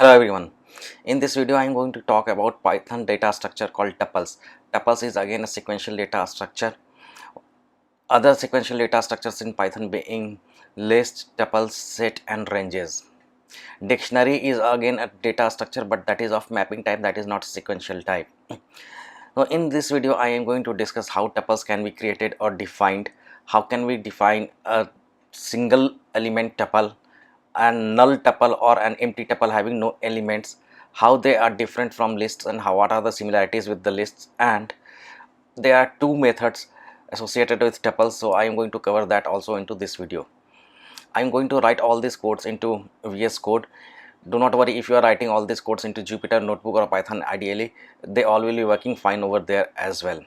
Hello everyone. In this video I am going to talk about Python data structure called tuples. Tuples is again a sequential data structure. Other sequential data structures in Python being list, tuples, set and ranges. Dictionary is again a data structure, but that is of mapping type, that is not sequential type. So in this video I am going to discuss how tuples can be created or defined, how can we define a single element tuple, a null tuple or an empty tuple having no elements, how they are different from lists and what are the similarities with the lists, and there are two methods associated with tuples, so I am going to cover that also into this video. I am going to write all these codes into VS Code. Do not worry if you are writing all these codes into Jupyter Notebook or Python, ideally they all will be working fine over there as well.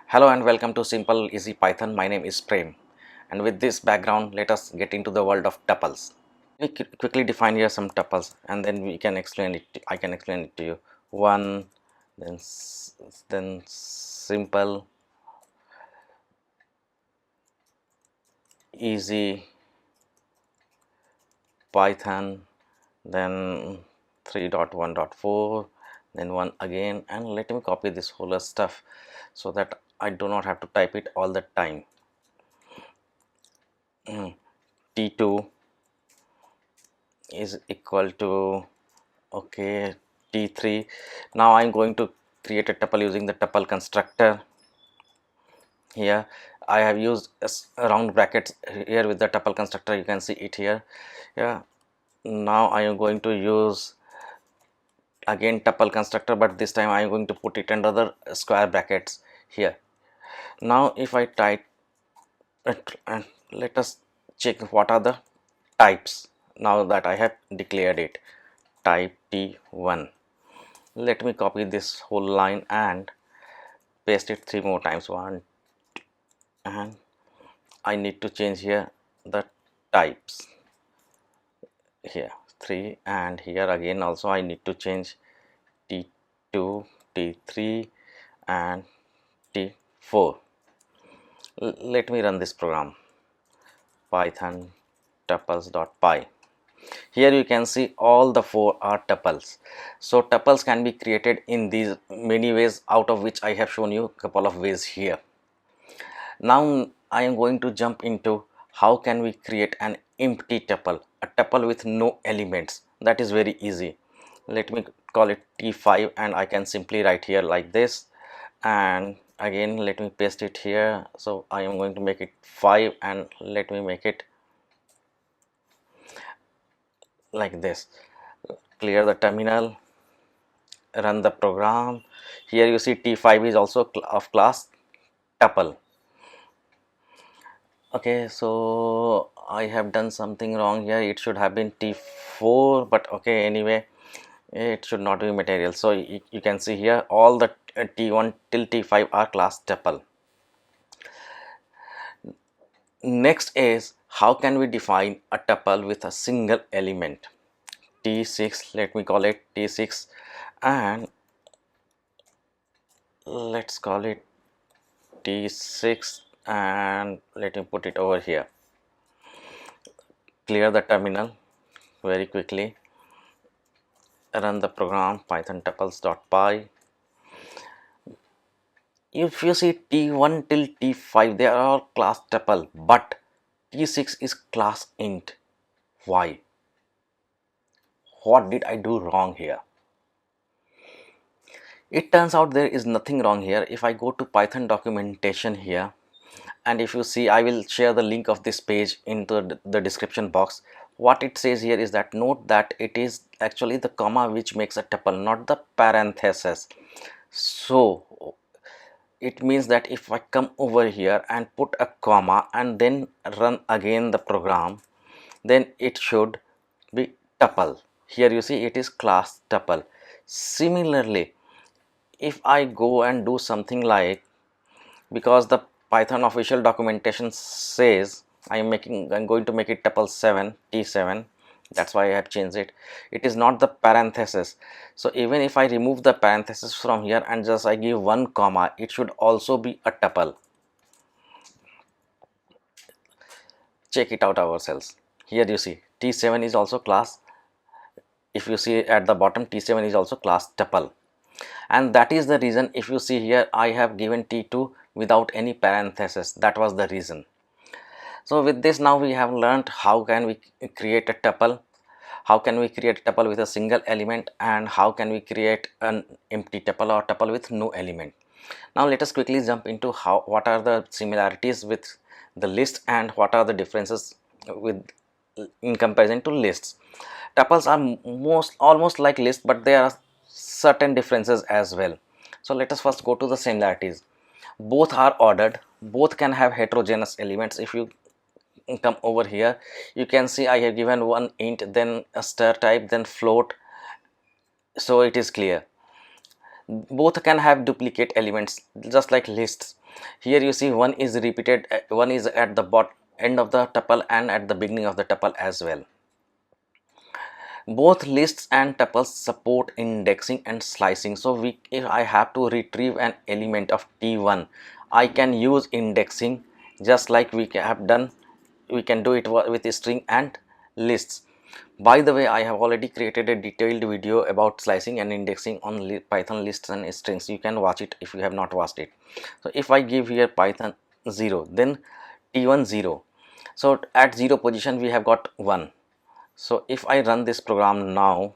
Hello and welcome to Simple Easy Python. My name is Prem, and with this background let us get into the world of tuples. Let me quickly define here some tuples and then we can explain it. I can explain it to you. One, then simple, easy Python, then 3.1.4, then 1 again, and let me copy this whole stuff so that I do not have to type it all the time. T2 is equal to T3. Now I'm going to create a tuple using the tuple constructor. Here I have used round brackets here with the tuple constructor, you can see it here. Now I am going to use again tuple constructor, but this time I am going to put it under the square brackets here. Now if I type and let us check what are the types now that I have declared it. Type T1. Let me copy this whole line and paste it 3 more times. 1, and I need to change here the types here 3, and here again also I need to change T2, T3 and T4. Let me run this program. Python tuples.py. Here you can see all the 4 are tuples. So tuples can be created in these many ways, out of which I have shown you a couple of ways here. Now I am going to jump into how can we create an empty tuple, a tuple with no elements. That is very easy. Let me call it T5 and I can simply write here like this, and again let me paste it here. So I am going to make it 5 and let me make it like this. Clear the terminal, run the program. Here you see T5 is also of class tuple. Okay, so I have done something wrong here. It should have been T4, but okay, anyway it should not be material. So you can see here all the T1 till T5 are class tuple. Next is how can we define a tuple with a single element. T6, let me call it T6, and let's call it T6 and let me put it over here. Clear the terminal very quickly, run the program python tuples.py. If you see T1 till T5 they are all class tuple, but T6 is class int. Why? What did I do wrong here? It turns out there is nothing wrong here. If I go to Python documentation here, and if you see, I will share the link of this page into the description box. What it says here is that note that it is actually the comma which makes a tuple, not the parenthesis. So it means that if I come over here and put a comma and then run again the program, then it should be tuple. Here you see it is class tuple. Similarly, if I go and do something like, because the Python official documentation says I'm going to make it tuple 7, T7, that's why I have changed it. It is not the parenthesis. So even if I remove the parenthesis from here and just I give one comma, it should also be a tuple. Check it out ourselves. Here you see T7 is also class if you see at the bottom, T7 is also class tuple, and that is the reason if you see here I have given T2 without any parenthesis. That was the reason. So with this, now we have learned how can we create a tuple, how can we create a tuple with a single element, and how can we create an empty tuple or tuple with no element. Now let us quickly jump into what are the similarities with the list and what are the differences with in comparison to lists. Tuples are almost like lists, but there are certain differences as well. So let us first go to the similarities. Both are ordered, both can have heterogeneous elements. If you come over here, you can see I have given one int, then a star type, then float, so it is clear. Both can have duplicate elements just like lists. Here you see one is repeated, one is at the end of the tuple and at the beginning of the tuple as well. Both lists and tuples support indexing and slicing. So if I have to retrieve an element of T1, I can use indexing just like we have done. We can do it with a string and lists. By the way, I have already created a detailed video about slicing and indexing on Python lists and strings. You can watch it if you have not watched it. So if I give here Python 0, then T1 0. So at 0 position we have got 1. So if I run this program now,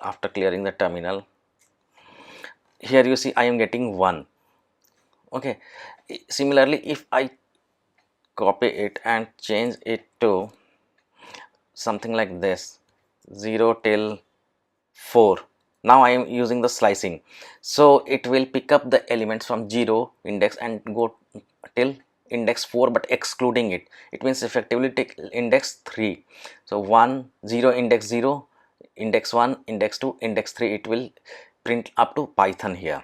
after clearing the terminal, here you see I am getting 1. Okay. Similarly, if I copy it and change it to something like this, 0 till 4, now I am using the slicing, so it will pick up the elements from 0 index and go till index 4, but excluding it. It means effectively take index 3. So 1 0 index 0, index 1, index 2, index 3, it will print up to Python here.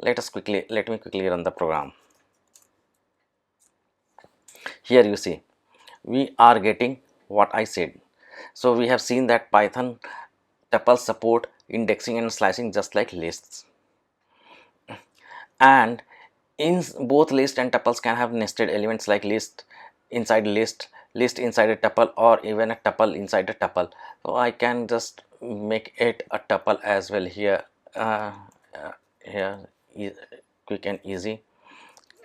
Let me quickly run the program. Here you see we are getting what I said. So we have seen that Python tuples support indexing and slicing just like lists, and in both list and tuples can have nested elements like list inside list, list inside a tuple, or even a tuple inside a tuple. So I can just make it a tuple as well here. Here, quick and easy.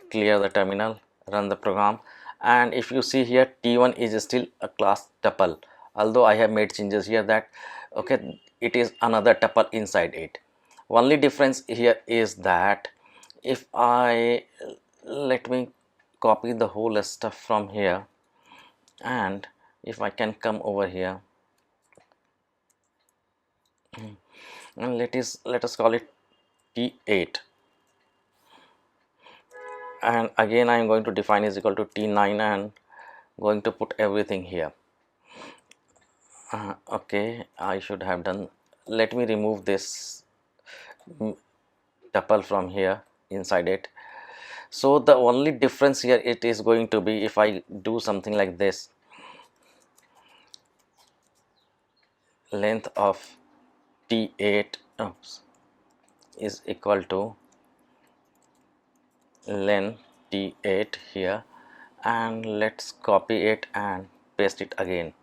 Clear the terminal, run the program, and if you see here, T1 is still a class tuple, although I have made changes here that okay, it is another tuple inside it. Only difference here is that if let me copy the whole stuff from here, and if I can come over here and let us call it T8, and again I am going to define is equal to T9 and going to put everything here. Okay, I should have done, let me remove this tuple from here inside it. So the only difference here it is going to be if I do something like this, length of T8 is equal to len T8 here, and let's copy it and paste it again,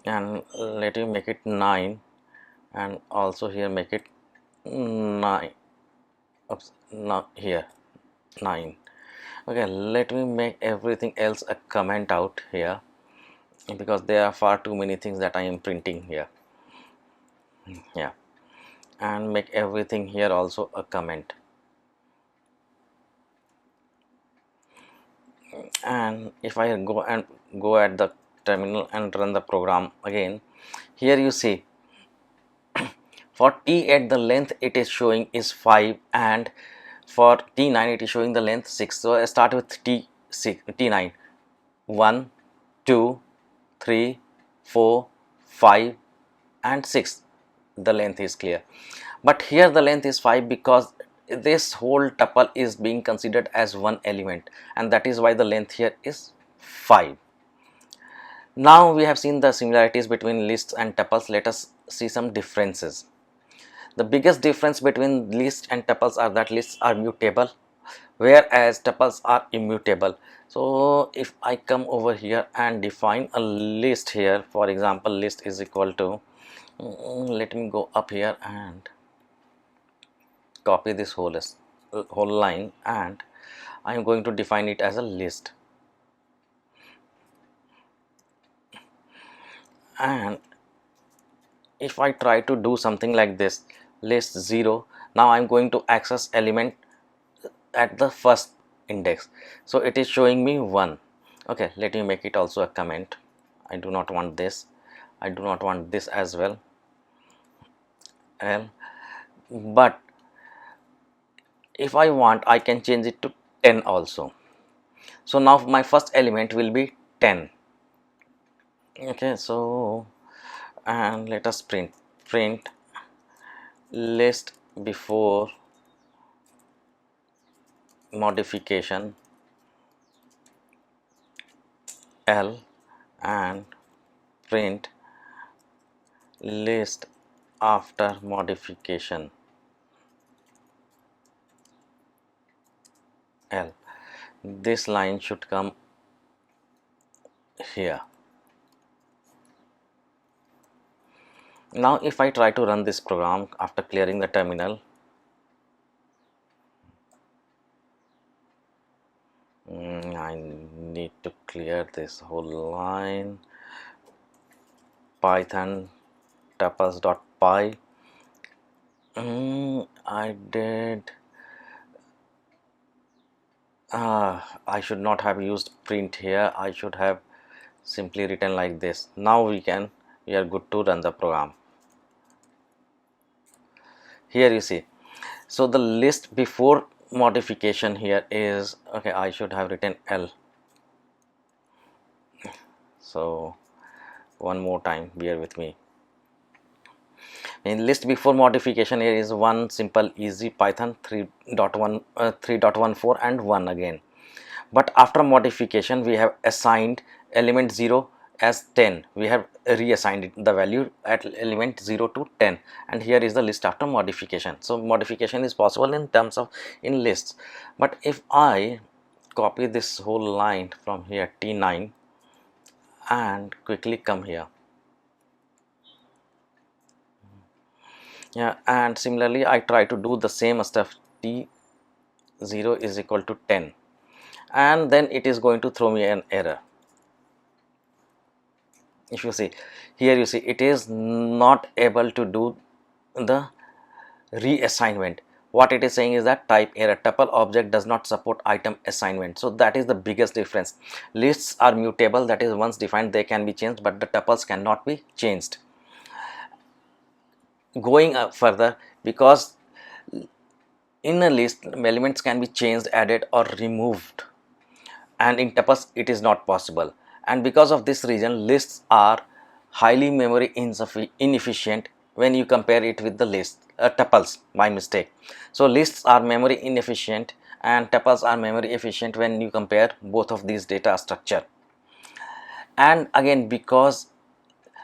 and let me make it 9, and also here make it 9. Oops, now here 9. Okay, let me make everything else a comment out here because there are far too many things that I am printing here. Yeah, and make everything here also a comment, and if I go at the terminal and run the program again, here you see for T8 the length it is showing is 5, and for T9 it is showing the length 6. So I start with T9, 1 2 3 4 5 and 6, the length is clear. But here the length is 5 because this whole tuple is being considered as one element, and that is why the length here is 5. Now we have seen the similarities between lists and tuples. Let us see some differences. The biggest difference between lists and tuples are that lists are mutable whereas tuples are immutable. So if I come over here and define a list here, for example, list is equal to, let me go up here and copy this whole line, and I am going to define it as a list. And if I try to do something like this, list 0, now I'm going to access element at the first index, so it is showing me 1. Okay, let me make it also a comment. I do not want this, I do not want this as well, L. But if I want, I can change it to 10 also. So now my first element will be 10. Okay, so and let us print list before modification L, and print list after modification L. This line should come here. Now if I try to run this program after clearing the terminal, I need to clear this whole line. Python tuples.py. I did. I should not have used print here. I should have simply written like this. Now we are good to run the program. Here you see, so the list before modification here is, okay, I should have written L. So one more time, bear with me. In list before modification here is one simple easy Python 3.14 and 1 again. But after modification we have assigned element 0 as 10. We have reassigned the value at element 0 to 10, and here is the list after modification. So modification is possible in terms of in lists. But if I copy this whole line from here, T9, and quickly come here, yeah, and similarly I try to do the same stuff, T0 is equal to 10, and then it is going to throw me an error. If you see here, you see it is not able to do the reassignment. What it is saying is that type error, tuple object does not support item assignment. So that is the biggest difference. Lists are mutable, that is once defined they can be changed, but the tuples cannot be changed. Going up further, because in a list elements can be changed, added or removed, and in tuples it is not possible. And because of this reason, lists are highly memory inefficient when you compare it with the tuples by mistake. So lists are memory inefficient and tuples are memory efficient when you compare both of these data structure. And again, because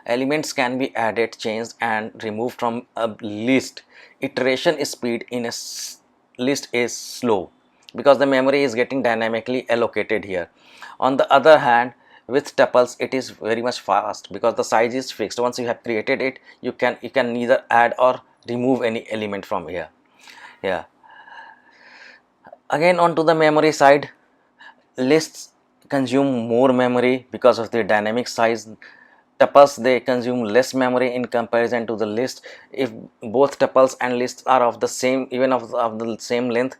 elements can be added, changed and removed from a list, iteration speed in a list is slow because the memory is getting dynamically allocated here. On the other hand, with tuples it is very much fast because the size is fixed. Once you have created it, you can neither add or remove any element from here. Yeah. Again, onto the memory side, lists consume more memory because of their dynamic size. Tuples, they consume less memory in comparison to the list. If both tuples and lists are of the same, even of the same length,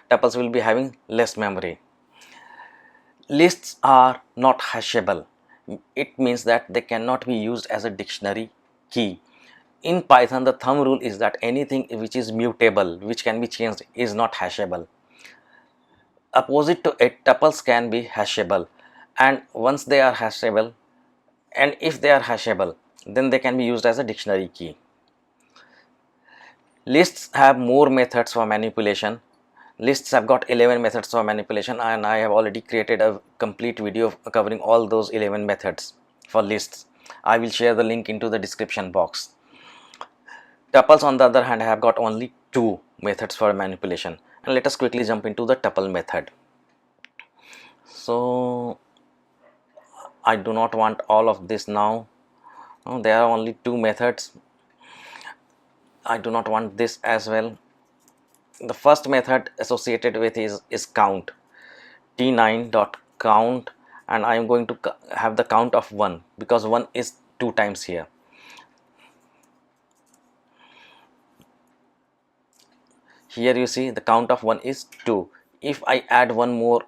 tuples will be having less memory. Lists are not hashable. It means that they cannot be used as a dictionary key. In Python, the thumb rule is that anything which is mutable, which can be changed, is not hashable. Opposite to it, tuples can be hashable, and once they are hashable, and if they are hashable, then they can be used as a dictionary key. Lists have more methods for manipulation. Lists have got 11 methods for manipulation, and I have already created a complete video covering all those 11 methods for lists. I will share the link into the description box. Tuples, on the other hand, have got only 2 methods for manipulation. And let us quickly jump into the tuple method. So I do not want all of this now. There are only two methods. I do not want this as well. The first method associated with is count, t9 dot count, and I am going to have the count of 1 because 1 is 2 times here. Here you see the count of 1 is 2. If I add one more,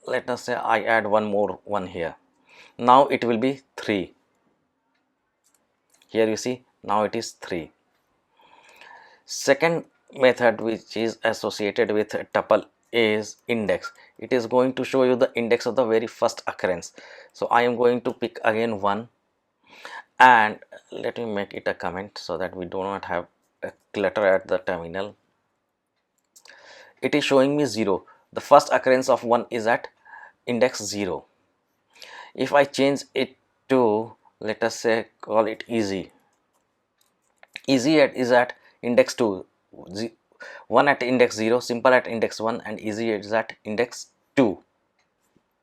let us say I add one more 1 here, now it will be 3. Here you see, now it is 3. Second method which is associated with tuple is index. It is going to show you the index of the very first occurrence. So I am going to pick again 1, and let me make it a comment so that we do not have a clutter at the terminal. It is showing me 0. The first occurrence of 1 is at index 0. If I change it to, let us say, call it easy is at index 2, 1 at index 0, simple at index 1, and easy is at index 2.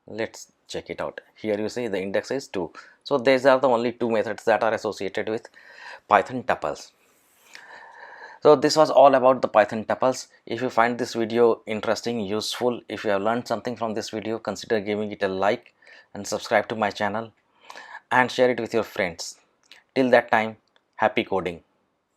Let's check it out. Here you see the index is 2. So these are the only two methods that are associated with Python tuples. So this was all about the Python tuples. If you find this video interesting, useful, if you have learned something from this video, consider giving it a like and subscribe to my channel and share it with your friends. Till that time, happy coding.